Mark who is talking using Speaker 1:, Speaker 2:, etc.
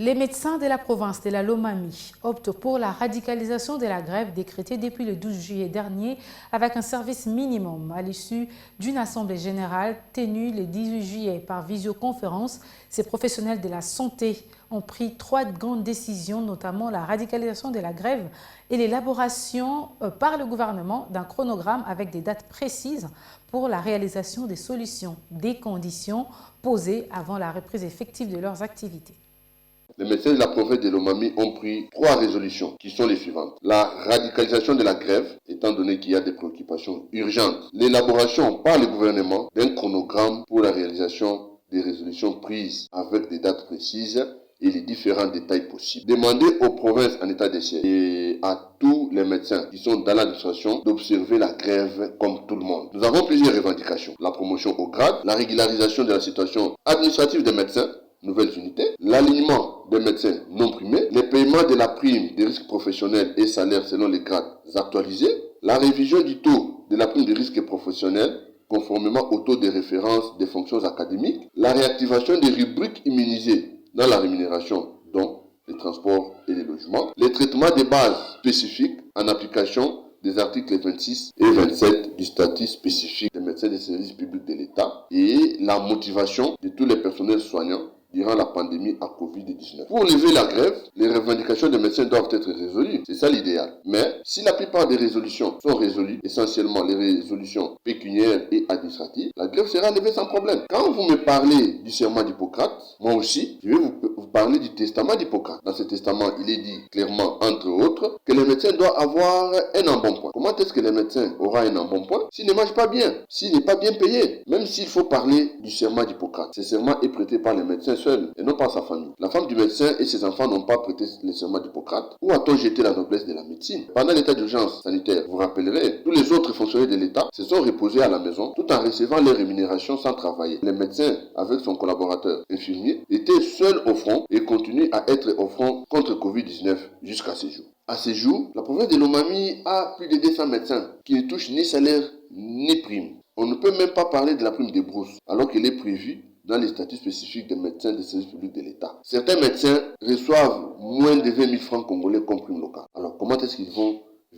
Speaker 1: Les médecins de la province de la Lomami optent pour la radicalisation de la grève décrétée depuis le 12 juillet dernier avec un service minimum à l'issue d'une assemblée générale tenue le 18 juillet par visioconférence. Ces professionnels de la santé ont pris 3 grandes décisions, notamment la radicalisation de la grève et l'élaboration par le gouvernement d'un chronogramme avec des dates précises pour la réalisation des solutions, des conditions posées avant la reprise effective de leurs activités.
Speaker 2: Les médecins de la province de Lomami ont pris 3 résolutions qui sont les suivantes. La radicalisation de la grève, étant donné qu'il y a des préoccupations urgentes. L'élaboration par le gouvernement d'un chronogramme pour la réalisation des résolutions prises avec des dates précises et les différents détails possibles. Demander aux provinces en état de siège et à tous les médecins qui sont dans l'administration d'observer la grève comme tout le monde. Nous avons plusieurs revendications. La promotion au grade, la régularisation de la situation administrative des médecins, nouvelles unités, l'alignement des médecins non primés, les paiements de la prime des risques professionnels et salaires selon les grades actualisés, la révision du taux de la prime des risques professionnels conformément au taux de référence des fonctions académiques, la réactivation des rubriques immunisées dans la rémunération, dont les transports et les logements, les traitements des bases spécifiques en application des articles 26 et 27 du statut spécifique des médecins des services publics de l'État et la motivation de tous les personnels soignants durant la pandémie à Covid-19. Pour lever la grève, les revendications des médecins doivent être résolues. C'est ça l'idéal. Mais si la plupart des résolutions sont résolues, essentiellement les résolutions pécuniaires et administratives, la grève sera levée sans problème. Quand vous me parlez du serment d'Hippocrate, moi aussi, je vais vous parler du testament d'Hippocrate. Dans ce testament, il est dit clairement, entre autres, que les médecins doivent avoir un embonpoint. Comment est-ce que les médecins auront un embonpoint s'ils ne mangent pas bien, s'il n'est pas bien payé? Même s'il faut parler du serment d'Hippocrate, ce serment est prêté par les médecins seul et non par sa famille. La femme du médecin et ses enfants n'ont pas prêté le serment d'Hippocrate. Où a-t-on jeté la noblesse de la médecine? Pendant l'état d'urgence sanitaire, vous rappellerez, tous les autres fonctionnaires de l'État se sont reposés à la maison tout en recevant leur rémunération sans travailler. Les médecins, avec son collaborateur infirmier, étaient seuls au front et continuent à être au front contre Covid-19 jusqu'à ce jour. À ce jour, la province de Lomami a plus de 200 médecins qui ne touchent ni salaire ni prime. On ne peut même pas parler de la prime de brousse alors qu'elle est prévue dans les statuts spécifiques des médecins des services publics de l'État. Certains médecins reçoivent moins de 20 000 francs congolais comme prime locale. Alors comment est-ce qu'ils vont